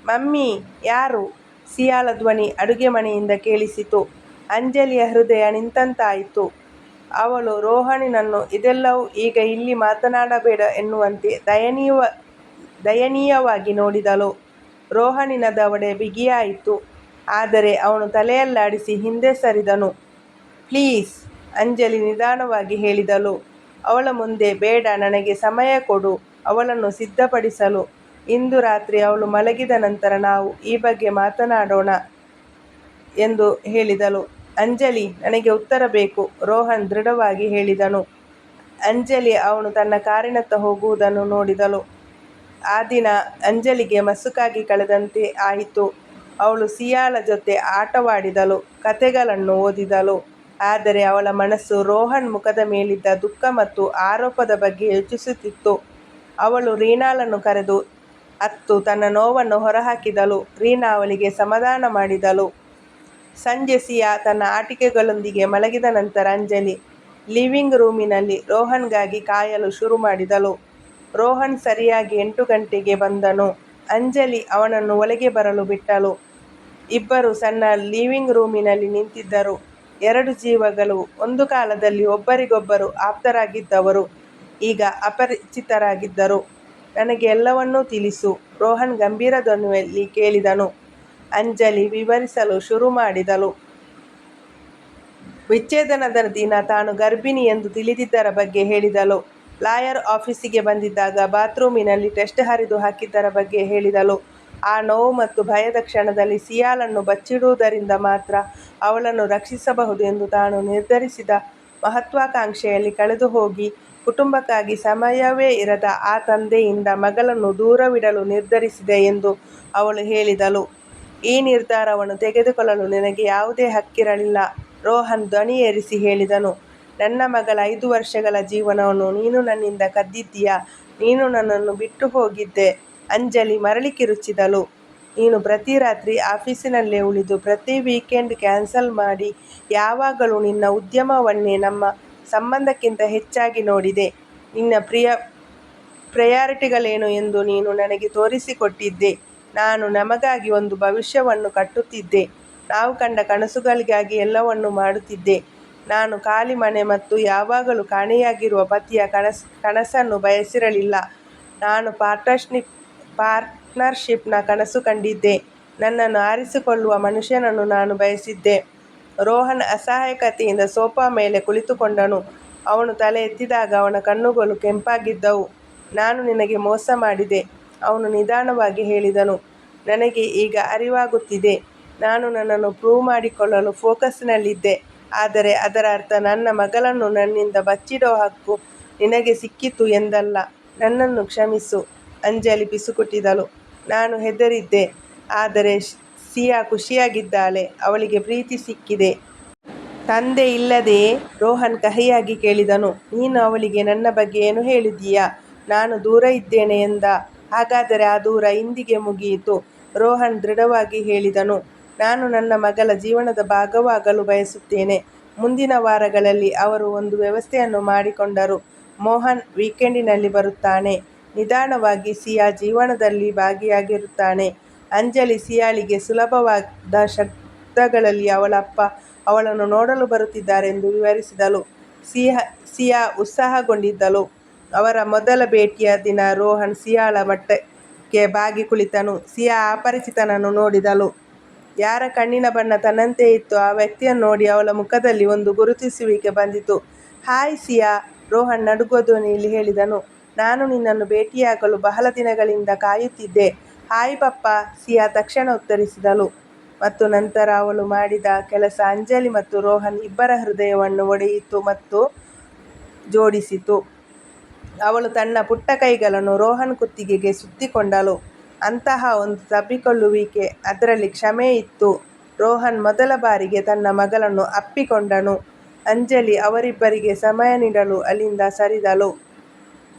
ಮಮ್ಮಿ, ಯಾರು? ಸಿಯಾಳ ಧ್ವನಿ ಅಡುಗೆಮನೆಯಿಂದ ಕೇಳಿಸಿತು. ಅಂಜಲಿಯ ಹೃದಯ ನಿಂತಂತಾಯಿತು. ಅವಳು ರೋಹನಿನನ್ನು ಇದೆಲ್ಲವೂ ಈಗ ಇಲ್ಲಿ ಮಾತನಾಡಬೇಡ ಎನ್ನುವಂತೆ ದಯನೀಯವಾಗಿ ನೋಡಿದಳು. ರೋಹನಿನ ದವಡೆ ಬಿಗಿಯಾಯಿತು, ಆದರೆ ಅವನು ತಲೆಯಲ್ಲಾಡಿಸಿ ಹಿಂದೆ ಸರಿದನು. ಪ್ಲೀಸ್, ಅಂಜಲಿ ನಿಧಾನವಾಗಿ ಹೇಳಿದಳು. ಅವಳ ಮುಂದೆ ಬೇಡ, ನನಗೆ ಸಮಯ ಕೊಡು ಅವಳನ್ನು ಸಿದ್ಧಪಡಿಸಲು. ಇಂದು ರಾತ್ರಿ ಅವಳು ಮಲಗಿದ ನಂತರ ನಾವು ಈ ಬಗ್ಗೆ ಮಾತನಾಡೋಣ ಎಂದು ಹೇಳಿದಳು. ಅಂಜಲಿ, ನನಗೆ ಉತ್ತರ ಬೇಕು, ರೋಹನ್ ದೃಢವಾಗಿ ಹೇಳಿದನು. ಅಂಜಲಿ ಅವನು ತನ್ನ ಕಾರಿನತ್ತ ಹೋಗುವುದನ್ನು ನೋಡಿದಳು. ಆ ದಿನ ಅಂಜಲಿಗೆ ಮಸುಕಾಗಿ ಕಳೆದಂತೆ ಆಯಿತು. ಅವಳು ಸಿಯಾಳ ಜೊತೆ ಆಟವಾಡಿದಳು, ಕಥೆಗಳನ್ನು ಓದಿದಳು, ಆದರೆ ಅವಳ ಮನಸ್ಸು ರೋಹನ್ ಮುಖದ ಮೇಲಿದ್ದ ದುಃಖ ಮತ್ತು ಆರೋಪದ ಬಗ್ಗೆ ಯೋಚಿಸುತ್ತಿತ್ತು. ಅವಳು ರೀನಾಳನ್ನು ಕರೆದು ಅತ್ತು ತನ್ನ ನೋವನ್ನು ಹೊರಹಾಕಿದಳು. ರೀನಾ ಅವಳಿಗೆ ಸಮಾಧಾನ ಮಾಡಿದಳು. ಸಂಜೆ ಸಿಯಾ ತನ್ನ ಆಟಿಕೆಗಳೊಂದಿಗೆ ಮಲಗಿದ ನಂತರ ಅಂಜಲಿ ಲಿವಿಂಗ್ ರೂಮಿನಲ್ಲಿ ರೋಹನ್ಗಾಗಿ ಕಾಯಲು ಶುರು ಮಾಡಿದಳು. ರೋಹನ್ ಸರಿಯಾಗಿ 8 ಗಂಟೆಗೆ ಬಂದನು. ಅಂಜಲಿ ಅವನನ್ನು ಒಳಗೆ ಬರಲು ಬಿಟ್ಟಳು. ಇಬ್ಬರು ಸಣ್ಣ ಲಿವಿಂಗ್ ರೂಮಿನಲ್ಲಿ ನಿಂತಿದ್ದರು. 2 ಜೀವಗಳು ಒಂದು ಕಾಲದಲ್ಲಿ ಒಬ್ಬರಿಗೊಬ್ಬರು ಆಪ್ತರಾಗಿದ್ದವರು, ಈಗ ಅಪರಿಚಿತರಾಗಿದ್ದರು. ನನಗೆ ಎಲ್ಲವನ್ನೂ ತಿಳಿಸು, ರೋಹನ್ ಗಂಭೀರ ಧ್ವನಿಯಲ್ಲಿ ಕೇಳಿದನು. ಅಂಜಲಿ ವಿವರಿಸಲು ಶುರು ಮಾಡಿದಳು. ವಿಚ್ಛೇದನದ ದಿನ ತಾನು ಗರ್ಭಿಣಿ ಎಂದು ತಿಳಿದಿದ್ದರ ಬಗ್ಗೆ ಹೇಳಿದಳು. ಲಾಯರ್ ಆಫೀಸಿಗೆ ಬಂದಿದ್ದಾಗ ಬಾತ್ರೂಮಿನಲ್ಲಿ ಟೆಸ್ಟ್ ಹರಿದು ಹಾಕಿದ್ದರ ಬಗ್ಗೆ ಹೇಳಿದಳು. ಆ ನೋವು ಮತ್ತು ಭಯದ ಕ್ಷಣದಲ್ಲಿ ಸಿಯಾಳನ್ನು ಬಚ್ಚಿಡುವುದರಿಂದ ಮಾತ್ರ ಅವಳನ್ನು ರಕ್ಷಿಸಬಹುದು ಎಂದು ತಾನು ನಿರ್ಧರಿಸಿದ ಮಹತ್ವಾಕಾಂಕ್ಷೆಯಲ್ಲಿ ಕಳೆದುಹೋಗಿ ಕುಟುಂಬಕ್ಕಾಗಿ ಸಮಯವೇ ಇರದ ಆ ತಂದೆಯಿಂದ ಮಗಳನ್ನು ದೂರವಿಡಲು ನಿರ್ಧರಿಸಿದೆ ಎಂದು ಅವಳು ಹೇಳಿದಳು. ಈ ನಿರ್ಧಾರವನ್ನು ತೆಗೆದುಕೊಳ್ಳಲು ನಿನಗೆ ಯಾವುದೇ ಹಕ್ಕಿರಲಿಲ್ಲ. ರೋಹನ್ ಧ್ವನಿ ಏರಿಸಿ ಹೇಳಿದನು. ನನ್ನ ಮಗಳ 5 ವರ್ಷಗಳ ಜೀವನವನ್ನು ನೀನು ನನ್ನಿಂದ ಕದ್ದಿದ್ದೀಯಾ. ನೀನು ನನ್ನನ್ನು ಬಿಟ್ಟು ಹೋಗಿದ್ದೆ. ಅಂಜಲಿ ಮರಳಿ ಕಿರುಚಿದಳು. ನೀನು ಪ್ರತಿ ರಾತ್ರಿ ಆಫೀಸಿನಲ್ಲೇ ಉಳಿದು ಪ್ರತಿ ವೀಕೆಂಡ್ ಕ್ಯಾನ್ಸಲ್ ಮಾಡಿ ಯಾವಾಗಲೂ ನಿನ್ನ ಉದ್ಯಮವನ್ನೇ ನಮ್ಮ ಸಂಬಂಧಕ್ಕಿಂತ ಹೆಚ್ಚಾಗಿ ನೋಡಿದೆ. ನಿನ್ನ ಪ್ರಯಾರಿಟಿಗಳೇನು ಎಂದು ನೀನು ನನಗೆ ತೋರಿಸಿಕೊಟ್ಟಿದ್ದೆ. ನಾನು ನಮಗಾಗಿ ಒಂದು ಭವಿಷ್ಯವನ್ನು ಕಟ್ಟುತ್ತಿದ್ದೆ. ನಾವು ಕಂಡ ಕನಸುಗಳಿಗಾಗಿ ಎಲ್ಲವನ್ನೂ ಮಾಡುತ್ತಿದ್ದೆ. ನಾನು ಖಾಲಿ ಮನೆ ಮತ್ತು ಯಾವಾಗಲೂ ಕಾಣೆಯಾಗಿರುವ ಪತಿಯ ಕನಸನ್ನು ಬಯಸಿರಲಿಲ್ಲ. ನಾನು ಪಾರ್ಟ್ನರ್ಶಿಪ್ನ ಕನಸು ಕಂಡಿದ್ದೆ. ನನ್ನನ್ನು ಆರಿಸಿಕೊಳ್ಳುವ ಮನುಷ್ಯನನ್ನು ನಾನು ಬಯಸಿದ್ದೆ. ರೋಹನ್ ಅಸಹಾಯಕತೆಯಿಂದ ಸೋಫಾ ಮೇಲೆ ಕುಳಿತುಕೊಂಡನು. ಅವನು ತಲೆ ಎತ್ತಿದಾಗ ಅವನ ಕಣ್ಣುಗಳು ಕೆಂಪಾಗಿದ್ದವು. ನಾನು ನಿನಗೆ ಮೋಸ ಮಾಡಿದೆ, ಅವನು ನಿಧಾನವಾಗಿ ಹೇಳಿದನು. ನನಗೆ ಈಗ ಅರಿವಾಗುತ್ತಿದೆ. ನಾನು ನನ್ನನ್ನು ಪ್ರೂವ್ ಮಾಡಿಕೊಳ್ಳಲು ಫೋಕಸ್ನಲ್ಲಿದ್ದೆ. ಆದರೆ ಅದರ ಅರ್ಥ ನನ್ನ ಮಗಳನ್ನು ನನ್ನಿಂದ ಬಚ್ಚಿಡುವ ಹಕ್ಕು ನಿನಗೆ ಸಿಕ್ಕಿತು ಎಂದಲ್ಲ. ನನ್ನನ್ನು ಕ್ಷಮಿಸು. ಅಂಜಲಿ ಪಿಸುಗುಟ್ಟಿದಳು. ನಾನು ಹೆದರಿದ್ದೆ. ಆದರೆ ಸಿಯಾ ಖುಷಿಯಾಗಿದ್ದಾಳೆ. ಅವಳಿಗೆ ಪ್ರೀತಿ ಸಿಕ್ಕಿದೆ. ತಂದೆ ಇಲ್ಲದೆಯೇ? ರೋಹನ್ ಕಹಿಯಾಗಿ ಕೇಳಿದನು. ನೀನು ಅವಳಿಗೆ ನನ್ನ ಬಗ್ಗೆ ಏನು ಹೇಳಿದ್ದೀಯಾ? ನಾನು ದೂರ ಇದ್ದೇನೆ ಎಂದ? ಹಾಗಾದರೆ ಆ ದೂರ ಇಂದಿಗೆ ಮುಗಿಯಿತು. ರೋಹನ್ ದೃಢವಾಗಿ ಹೇಳಿದನು. ನಾನು ನನ್ನ ಮಗಳ ಜೀವನದ ಭಾಗವಾಗಲು ಬಯಸುತ್ತೇನೆ. ಮುಂದಿನ ವಾರಗಳಲ್ಲಿ ಅವರು ಒಂದು ವ್ಯವಸ್ಥೆಯನ್ನು ಮಾಡಿಕೊಂಡರು. ಮೋಹನ್ ವೀಕೆಂಡಿನಲ್ಲಿ ಬರುತ್ತಾನೆ. ನಿಧಾನವಾಗಿ ಸಿಯಾ ಜೀವನದಲ್ಲಿ ಭಾಗಿಯಾಗಿರುತ್ತಾನೆ. ಅಂಜಲಿ ಸಿಯಾಳಿಗೆ ಸುಲಭವಾದ ಶಬ್ದಗಳಲ್ಲಿ ಅವಳ ಅಪ್ಪ ಅವಳನ್ನು ನೋಡಲು ಬರುತ್ತಿದ್ದಾರೆಂದು ವಿವರಿಸಿದಳು. ಸಿಯಾ ಉತ್ಸಾಹಗೊಂಡಿದ್ದಳು. ಅವರ ಮೊದಲ ಭೇಟಿಯ ದಿನ ರೋಹನ್ ಸಿಯಾಳ ಮಟ್ಟಕ್ಕೆ ಬಾಗಿ ಕುಳಿತನು. ಸಿಯಾ ಅಪರಿಚಿತನನ್ನು ನೋಡಿದಳು. ಯಾರ ಕಣ್ಣಿನ ಬಣ್ಣ ತನ್ನಂತೆಯೇ ಇತ್ತೋ ಆ ವ್ಯಕ್ತಿಯನ್ನು ನೋಡಿ ಅವಳ ಮುಖದಲ್ಲಿ ಒಂದು ಗುರುತಿಸುವಿಕೆ ಬಂದಿತು. ಹಾಯ್ ಸಿಯಾ, ರೋಹನ್ ನಡುಗುವ ಧ್ವನಿಯಲ್ಲಿ ಹೇಳಿದನು. ನಾನು ನಿನ್ನನ್ನು ಭೇಟಿಯಾಗಲು ಬಹಳ ದಿನಗಳಿಂದ ಕಾಯುತ್ತಿದ್ದೆ. ಹಾಯ್ ಪಪ್ಪಾ, ಸಿಯಾ ತಕ್ಷಣ ಉತ್ತರಿಸಿದಳು. ಮತ್ತು ನಂತರ ಅವಳು ಮಾಡಿದ ಕೆಲಸ ಅಂಜಲಿ ಮತ್ತು ರೋಹನ್ ಇಬ್ಬರ ಹೃದಯವನ್ನು ಒಡೆಯಿತು ಮತ್ತು ಜೋಡಿಸಿತು. ಅವಳು ತನ್ನ ಪುಟ್ಟ ಕೈಗಳನ್ನು ರೋಹನ್ ಕುತ್ತಿಗೆಗೆ ಸುತ್ತಿಕೊಂಡಳು. ಅಂತಹ ಒಂದು ತಬ್ಬಿಕೊಳ್ಳುವಿಕೆ, ಅದರಲ್ಲಿ ಕ್ಷಮೆ ಇತ್ತು. ರೋಹನ್ ಮೊದಲ ಬಾರಿಗೆ ತನ್ನ ಮಗಳನ್ನು ಅಪ್ಪಿಕೊಂಡನು. ಅಂಜಲಿ ಅವರಿಬ್ಬರಿಗೆ ಸಮಯ ನೀಡಲು ಅಲ್ಲಿಂದ ಸರಿದಳು.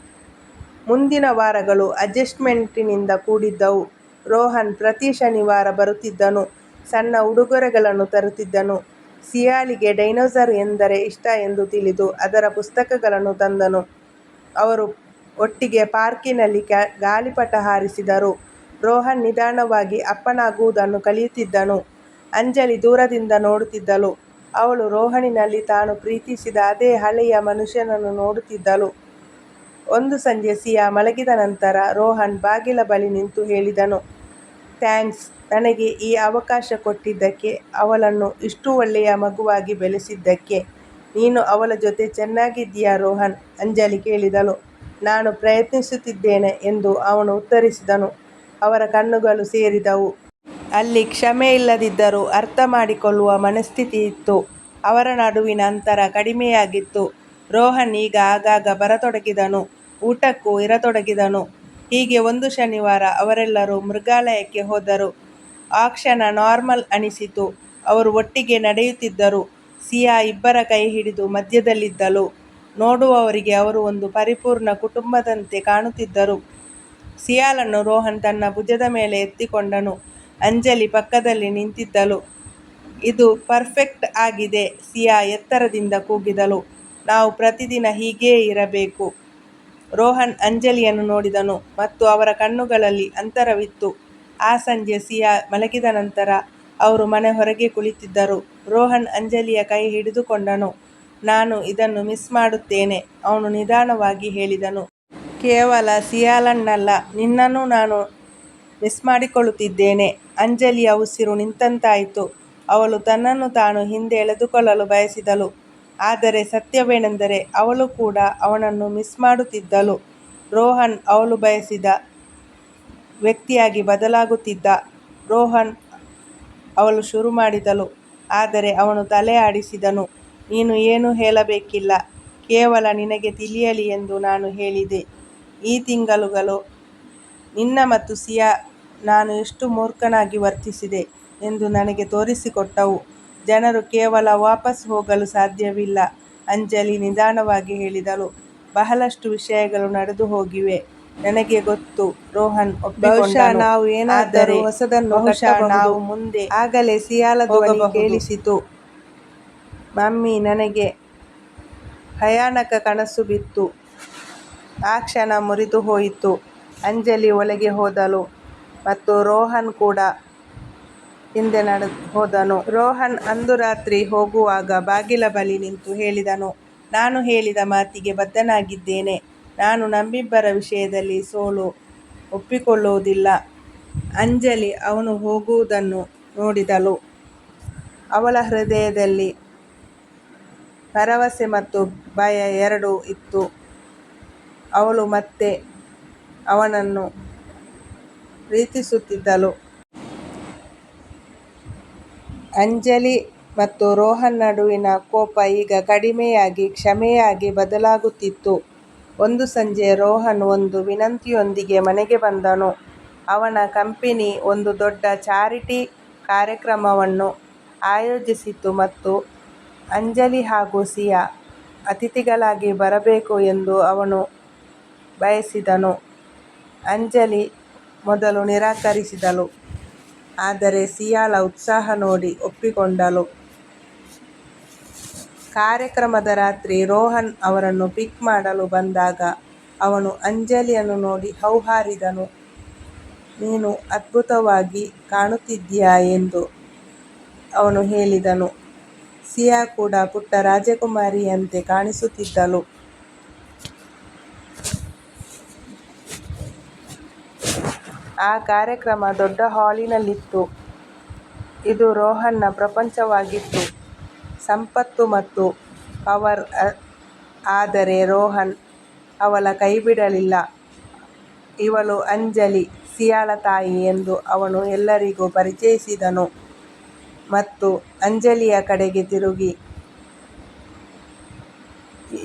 ಮುಂದಿನ ವಾರಗಳು ಅಡ್ಜಸ್ಟ್ಮೆಂಟಿನಿಂದ ಕೂಡಿದ್ದವು. ರೋಹನ್ ಪ್ರತಿ ಶನಿವಾರ ಬರುತ್ತಿದ್ದನು. ಸಣ್ಣ ಉಡುಗೊರೆಗಳನ್ನು ತರುತ್ತಿದ್ದನು. ಸಿಯಾಳಿಗೆ ಡೈನೋಸಾರ್ ಎಂದರೆ ಇಷ್ಟ ಎಂದು ತಿಳಿದು ಅದರ ಪುಸ್ತಕಗಳನ್ನು ತಂದನು. ಅವರು ಒಟ್ಟಿಗೆ ಪಾರ್ಕಿನಲ್ಲಿ ಗಾಳಿಪಟ ಹಾರಿಸಿದರು. ರೋಹನ್ ನಿಧಾನವಾಗಿ ಅಪ್ಪನಾಗುವುದನ್ನು ಕಲಿಯುತ್ತಿದ್ದನು. ಅಂಜಲಿ ದೂರದಿಂದ ನೋಡುತ್ತಿದ್ದಳು. ಅವಳು ರೋಹನಿನಲ್ಲಿ ತಾನು ಪ್ರೀತಿಸಿದ ಅದೇ ಹಳೆಯ ಮನುಷ್ಯನನ್ನು ನೋಡುತ್ತಿದ್ದಳು. ಒಂದು ಸಂಜೆ ಸಿಯಾ ಮಲಗಿದ ನಂತರ ರೋಹನ್ ಬಾಗಿಲ ಬಳಿ ನಿಂತು ಹೇಳಿದನು. ಥ್ಯಾಂಕ್ಸ್, ನನಗೆ ಈ ಅವಕಾಶ ಕೊಟ್ಟಿದ್ದಕ್ಕೆ, ಅವಳನ್ನು ಇಷ್ಟು ಒಳ್ಳೆಯ ಮಗುವಾಗಿ ಬೆಳೆಸಿದ್ದಕ್ಕೆ. ನೀನು ಅವಳ ಜೊತೆ ಚೆನ್ನಾಗಿದ್ದೀಯಾ ರೋಹನ್? ಅಂಜಲಿ ಕೇಳಿದಳು. ನಾನು ಪ್ರಯತ್ನಿಸುತ್ತಿದ್ದೇನೆ ಎಂದು ಅವನು ಉತ್ತರಿಸಿದನು. ಅವರ ಕಣ್ಣುಗಳು ಸೇರಿದವು. ಅಲ್ಲಿ ಕ್ಷಮೆ ಇಲ್ಲದಿದ್ದರೂ ಅರ್ಥ ಮಾಡಿಕೊಳ್ಳುವ ಮನಸ್ಥಿತಿ ಇತ್ತು. ಅವರ ನಡುವಿನ ಅಂತರ ಕಡಿಮೆಯಾಗಿತ್ತು. ರೋಹನ್ ಈಗ ಆಗಾಗ ಬರತೊಡಗಿದನು. ಊಟಕ್ಕೂ ಇರತೊಡಗಿದನು. ಹೀಗೆ ಒಂದು ಶನಿವಾರ ಅವರೆಲ್ಲರೂ ಮೃಗಾಲಯಕ್ಕೆ ಹೋದರು. ಆ ಕ್ಷಣ ನಾರ್ಮಲ್ ಅನಿಸಿತು. ಅವರು ಒಟ್ಟಿಗೆ ನಡೆಯುತ್ತಿದ್ದರು. ಸಿಯಾ ಇಬ್ಬರ ಕೈ ಹಿಡಿದು ಮಧ್ಯದಲ್ಲಿದ್ದಳು. ನೋಡುವವರಿಗೆ ಅವರು ಒಂದು ಪರಿಪೂರ್ಣ ಕುಟುಂಬದಂತೆ ಕಾಣುತ್ತಿದ್ದರು. ಸಿಯಾಳನ್ನು ರೋಹನ್ ತನ್ನ ಭುಜದ ಮೇಲೆ ಎತ್ತಿಕೊಂಡನು. ಅಂಜಲಿ ಪಕ್ಕದಲ್ಲಿ ನಿಂತಿದ್ದಳು. ಇದು ಪರ್ಫೆಕ್ಟ್ ಆಗಿದೆ, ಸಿಯಾ ಎತ್ತರದಿಂದ ಕೂಗಿದಳು. ನಾವು ಪ್ರತಿದಿನ ಹೀಗೆಯೇ ಇರಬೇಕು. ರೋಹನ್ ಅಂಜಲಿಯನ್ನು ನೋಡಿದನು ಮತ್ತು ಅವರ ಕಣ್ಣುಗಳಲ್ಲಿ ಅಂತರವಿತ್ತು. ಆ ಸಂಜೆ ಸಿಯಾ ಮಲಗಿದ ನಂತರ ಅವರು ಮನೆ ಹೊರಗೆ ಕುಳಿತಿದ್ದರು. ರೋಹನ್ ಅಂಜಲಿಯ ಕೈ ಹಿಡಿದುಕೊಂಡನು. ನಾನು ಇದನ್ನು ಮಿಸ್ ಮಾಡುತ್ತೇನೆ, ಅವನು ನಿಧಾನವಾಗಿ ಹೇಳಿದನು. ಕೇವಲ ಸಿಯಾಳನ್ನಲ್ಲ, ನಿನ್ನನ್ನು ನಾನು ಮಿಸ್ ಮಾಡಿಕೊಳ್ಳುತ್ತಿದ್ದೇನೆ. ಅಂಜಲಿಯ ಉಸಿರು ನಿಂತಂತಾಯಿತು. ಅವಳು ತನ್ನನ್ನು ತಾನು ಹಿಂದೆ ಎಳೆದುಕೊಳ್ಳಲು ಬಯಸಿದಳು. ಆದರೆ ಸತ್ಯವೇನೆಂದರೆ ಅವಳು ಕೂಡ ಅವನನ್ನು ಮಿಸ್ ಮಾಡುತ್ತಿದ್ದಳು. ರೋಹನ್ ಅವಳು ಬಯಸಿದ ವ್ಯಕ್ತಿಯಾಗಿ ಬದಲಾಗುತ್ತಿದ್ದ. ರೋಹನ್, ಅವಳು ಶುರು ಮಾಡಿದಳು. ಆದರೆ ಅವನು ತಲೆ ಆಡಿಸಿದನು. ನೀನು ಏನೂ ಹೇಳಬೇಕಿಲ್ಲ, ಕೇವಲ ನಿನಗೆ ತಿಳಿಯಲಿ ಎಂದು ನಾನು ಹೇಳಿದೆ. ಈ ತಿಂಗಳುಗಳು ನಿನ್ನ ಮತ್ತು ಸಿಯಾ ನಾನು ಎಷ್ಟು ಮೂರ್ಖನಾಗಿ ವರ್ತಿಸಿದೆ ಎಂದು ನನಗೆ ತೋರಿಸಿಕೊಟ್ಟವು. ಜನರು ಕೇವಲ ವಾಪಸ್ ಹೋಗಲು ಸಾಧ್ಯವಿಲ್ಲ, ಅಂಜಲಿ ನಿಧಾನವಾಗಿ ಹೇಳಿದಳು. ಬಹಳಷ್ಟು ವಿಷಯಗಳು ನಡೆದು ಹೋಗಿವೆ. ನನಗೆ ಗೊತ್ತು, ರೋಹನ್ ಒಪ್ಪಿಕೊಂಡನು. ನಾವು ಏನಾದರೂ ಹೊಸದನ್ನು ಕಟ್ಟಬಹುದು. ನಾವು ಮುಂದೆ ಆಗಲೇ ಸಿಯಾಳ ಧ್ವನಿ ಕೇಳಿಸಿತು. ಮಮ್ಮಿ, ನನಗೆ ಭಯಾನಕ ಕನಸು ಬಿತ್ತು. ಆ ಕ್ಷಣ ಮುರಿದು ಹೋಯಿತು. ಅಂಜಲಿ ಒಳಗೆ ಹೋದಳು ಮತ್ತು ರೋಹನ್ ಕೂಡ ಹಿಂದೆ ಹೋದನು. ರೋಹನ್ ಅಂದು ರಾತ್ರಿ ಹೋಗುವಾಗ ಬಾಗಿಲ ಬಳಿ ನಿಂತು ಹೇಳಿದನು, ನಾನು ಹೇಳಿದ ಮಾತಿಗೆ ಬದ್ಧನಾಗಿದ್ದೇನೆ. ನಾನು ನಮ್ಮಿಬ್ಬರ ವಿಷಯದಲ್ಲಿ ಸೋಲು ಒಪ್ಪಿಕೊಳ್ಳುವುದಿಲ್ಲ. ಅಂಜಲಿ ಅವನು ಹೋಗುವುದನ್ನು ನೋಡಿದಳು. ಅವಳ ಹೃದಯದಲ್ಲಿ ಭರವಸೆ ಮತ್ತು ಭಯ ಎರಡೂ ಇತ್ತು. ಅವಳು ಮತ್ತೆ ಅವನನ್ನು ಪ್ರೀತಿಸುತ್ತಿದ್ದಳು. ಅಂಜಲಿ ಮತ್ತು ರೋಹನ್ ನಡುವಿನ ಕೋಪ ಈಗ ಕಡಿಮೆಯಾಗಿ ಕ್ಷಮೆಯಾಗಿ ಬದಲಾಗುತ್ತಿತ್ತು. ಒಂದು ಸಂಜೆ ರೋಹನ್ ಒಂದು ವಿನಂತಿಯೊಂದಿಗೆ ಮನೆಗೆ ಬಂದನು. ಅವನ ಕಂಪನಿ ಒಂದು ದೊಡ್ಡ ಚಾರಿಟಿ ಕಾರ್ಯಕ್ರಮವನ್ನು ಆಯೋಜಿಸಿತ್ತು ಮತ್ತು ಅಂಜಲಿ ಹಾಗೂ ಸಿಯಾ ಅತಿಥಿಗಳಾಗಿ ಬರಬೇಕು ಎಂದು ಅವನು ಬಯಸಿದನು. ಅಂಜಲಿ ಮೊದಲು ನಿರಾಕರಿಸಿದಳು, ಆದರೆ ಸಿಯಾಳ ಉತ್ಸಾಹ ನೋಡಿ ಒಪ್ಪಿಕೊಂಡಳು. ಕಾರ್ಯಕ್ರಮದ ರಾತ್ರಿ ರೋಹನ್ ಅವರನ್ನು ಪಿಕ್ ಮಾಡಲು ಬಂದಾಗ ಅವನು ಅಂಜಲಿಯನ್ನು ನೋಡಿ ಹೌಹಾರಿದನು. ನೀನು ಅದ್ಭುತವಾಗಿ ಕಾಣುತ್ತಿದ್ದೀಯ ಎಂದು ಅವನು ಹೇಳಿದನು. ಸಿಯಾ ಕೂಡ ಪುಟ್ಟ ರಾಜಕುಮಾರಿಯಂತೆ ಕಾಣಿಸುತ್ತಿದ್ದಳು. ಆ ಕಾರ್ಯಕ್ರಮ ದೊಡ್ಡ ಹಾಲಿನಲ್ಲಿತ್ತು. ಇದು ರೋಹನ್ನ ಪ್ರಪಂಚವಾಗಿತ್ತು, ಸಂಪತ್ತು ಮತ್ತು ಪವರ್. ಆದರೆ ರೋಹನ್ ಅವಳ ಕೈಬಿಡಲಿಲ್ಲ. ಇವಳು ಅಂಜಲಿ, ಸಿಯಾಳ ತಾಯಿ ಎಂದು ಅವನು ಎಲ್ಲರಿಗೂ ಪರಿಚಯಿಸಿದನು ಮತ್ತು ಅಂಜಲಿಯ ಕಡೆಗೆ ತಿರುಗಿ,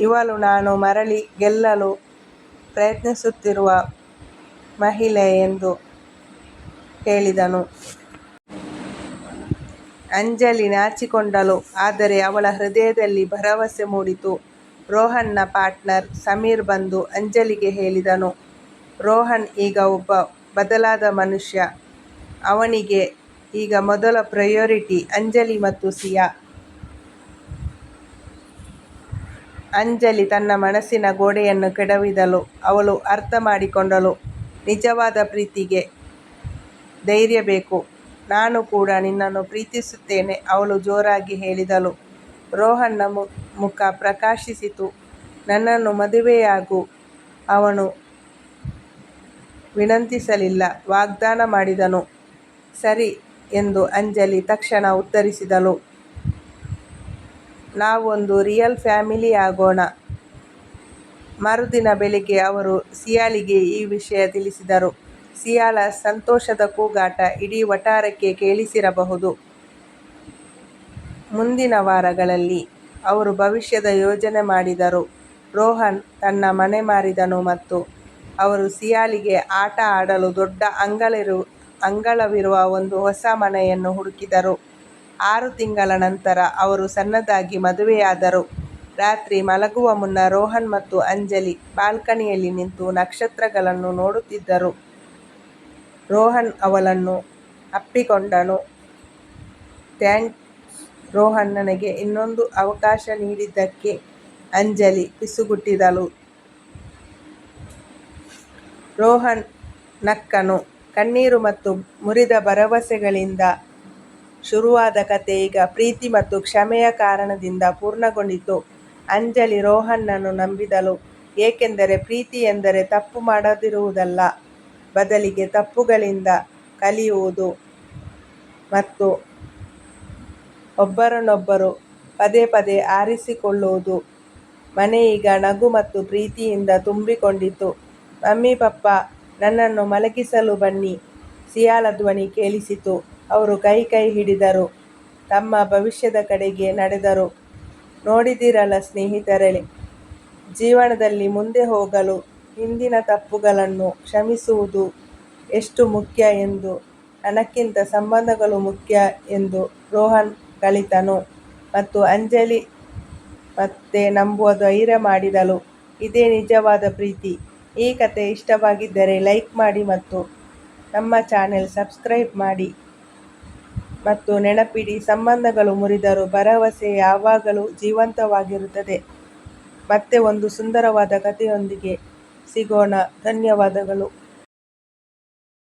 ಇವಳು ನಾನು ಮರಳಿ ಗೆಲ್ಲಲು ಪ್ರಯತ್ನಿಸುತ್ತಿರುವ ಮಹಿಳೆ ಎಂದು ಹೇಳಿದನು. ಅಂಜಲಿ ನಾಚಿಕೊಂಡಳು, ಆದರೆ ಅವಳ ಹೃದಯದಲ್ಲಿ ಭರವಸೆ ಮೂಡಿತು. ರೋಹನ್ನ ಪಾರ್ಟ್ನರ್ ಸಮೀರ್ ಬಂದು ಅಂಜಲಿಗೆ ಹೇಳಿದನು, ರೋಹನ್ ಈಗ ಒಬ್ಬ ಬದಲಾದ ಮನುಷ್ಯ. ಅವನಿಗೆ ಈಗ ಮೊದಲ ಪ್ರಯಾರಿಟಿ ಅಂಜಲಿ ಮತ್ತು ಸಿಯಾ. ಅಂಜಲಿ ತನ್ನ ಮನಸ್ಸಿನ ಗೋಡೆಯನ್ನು ಕೆಡವಿದಳು. ಅವಳು ಅರ್ಥ ಮಾಡಿಕೊಂಡಳು, ನಿಜವಾದ ಪ್ರೀತಿಗೆ ಧೈರ್ಯ ಬೇಕು. ನಾನು ಕೂಡ ನಿನ್ನನ್ನು ಪ್ರೀತಿಸುತ್ತೇನೆ, ಅವಳು ಜೋರಾಗಿ ಹೇಳಿದಳು. ರೋಹನ್ನ ಮುಖ ಪ್ರಕಾಶಿಸಿತು. ನನ್ನನ್ನು ಮದುವೆಯಾಗು. ಅವನು ವಿನಂತಿಸಲಿಲ್ಲ, ವಾಗ್ದಾನ ಮಾಡಿದನು. ಸರಿ ಎಂದು ಅಂಜಲಿ ತಕ್ಷಣ ಉತ್ತರಿಸಿದಳು. ನಾವೊಂದು ರಿಯಲ್ ಫ್ಯಾಮಿಲಿ ಆಗೋಣ. ಮರುದಿನ ಬೆಳಿಗ್ಗೆ ಅವರು ಸಿಯಾಳಿಗೆ ಈ ವಿಷಯ ತಿಳಿಸಿದರು. ಸಿಯಾಳ ಸಂತೋಷದ ಕೂಗಾಟ ಇಡೀ ವಠಾರಕ್ಕೆ ಕೇಳಿಸಿರಬಹುದು. ಮುಂದಿನ ವಾರಗಳಲ್ಲಿ ಅವರು ಭವಿಷ್ಯದ ಯೋಜನೆ ಮಾಡಿದರು. ರೋಹನ್ ತನ್ನ ಮನೆ ಮಾರಿದನು ಮತ್ತು ಅವರು ಸಿಯಾಳಿಗೆ ಆಟ ಆಡಲು ದೊಡ್ಡ ಅಂಗಳವಿರುವ ಒಂದು ಹೊಸ ಮನೆಯನ್ನು ಹುಡುಕಿದರು. 6 ತಿಂಗಳ ನಂತರ ಅವರು ಸಣ್ಣದಾಗಿ ಮದುವೆಯಾದರು. ರಾತ್ರಿ ಮಲಗುವ ಮುನ್ನ ರೋಹನ್ ಮತ್ತು ಅಂಜಲಿ ಬಾಲ್ಕನಿಯಲ್ಲಿ ನಿಂತು ನಕ್ಷತ್ರಗಳನ್ನು ನೋಡುತ್ತಿದ್ದರು. ರೋಹನ್ ಅವಳನ್ನು ಅಪ್ಪಿಕೊಂಡನು. ಥ್ಯಾಂಕ್ಸ್ ರೋಹನ್, ನನಗೆ ಇನ್ನೊಂದು ಅವಕಾಶ ನೀಡಿದ್ದಕ್ಕೆ, ಅಂಜಲಿ ಪಿಸುಗುಟ್ಟಿದಳು. ರೋಹನ್ ನಕ್ಕನು. ಕಣ್ಣೀರು ಮತ್ತು ಮುರಿದ ಭರವಸೆಗಳಿಂದ ಶುರುವಾದ ಕಥೆ ಈಗ ಪ್ರೀತಿ ಮತ್ತು ಕ್ಷಮೆಯ ಕಾರಣದಿಂದ ಪೂರ್ಣಗೊಂಡಿತು. ಅಂಜಲಿ ರೋಹನ್ನನ್ನು ನಂಬಿದಳು, ಏಕೆಂದರೆ ಪ್ರೀತಿ ಎಂದರೆ ತಪ್ಪು ಮಾಡದಿರುವುದಲ್ಲ, ಬದಲಿಗೆ ತಪ್ಪುಗಳಿಂದ ಕಲಿಯುವುದು ಮತ್ತು ಒಬ್ಬರನ್ನೊಬ್ಬರು ಪದೇ ಪದೇ ಆರಿಸಿಕೊಳ್ಳುವುದು. ಮನೆ ಈಗ ನಗು ಮತ್ತು ಪ್ರೀತಿಯಿಂದ ತುಂಬಿಕೊಂಡಿತು. ಮಮ್ಮಿ, ಪಪ್ಪಾ, ನನ್ನನ್ನು ಮಲಗಿಸಲು ಬನ್ನಿ. ಸಿಯಾಳ ಧ್ವನಿ ಕೇಳಿಸಿತು. ಅವರು ಕೈ ಹಿಡಿದರು ತಮ್ಮ ಭವಿಷ್ಯದ ಕಡೆಗೆ ನಡೆದರು. ನೋಡಿದಿರಲ್ಲ ಸ್ನೇಹಿತರೆ, ಜೀವನದಲ್ಲಿ ಮುಂದೆ ಹೋಗಲು ಹಿಂದಿನ ತಪ್ಪುಗಳನ್ನು ಕ್ಷಮಿಸುವುದು ಎಷ್ಟು ಮುಖ್ಯ ಎಂದು, ಹಣಕ್ಕಿಂತ ಸಂಬಂಧಗಳು ಮುಖ್ಯ ಎಂದು ರೋಹನ್ ಕಲಿತನು ಮತ್ತು ಅಂಜಲಿ ಮತ್ತೆ ನಂಬುವ ಧೈರ್ಯ ಮಾಡಿದಳು. ಇದೇ ನಿಜವಾದ ಪ್ರೀತಿ. ಈ ಕಥೆ ಇಷ್ಟವಾಗಿದ್ದರೆ ಲೈಕ್ ಮಾಡಿ ಮತ್ತು ನಮ್ಮ ಚಾನೆಲ್ ಸಬ್ಸ್ಕ್ರೈಬ್ ಮಾಡಿ. ಮತ್ತು ನೆನಪಿಡಿ, ಸಂಬಂಧಗಳು ಮುರಿದರೂ ಭರವಸೆ ಯಾವಾಗಲೂ ಜೀವಂತವಾಗಿರುತ್ತದೆ. ಮತ್ತೆ ಒಂದು ಸುಂದರವಾದ ಕಥೆಯೊಂದಿಗೆ ಸಿಗೋಣ. ಧನ್ಯವಾದಗಳು.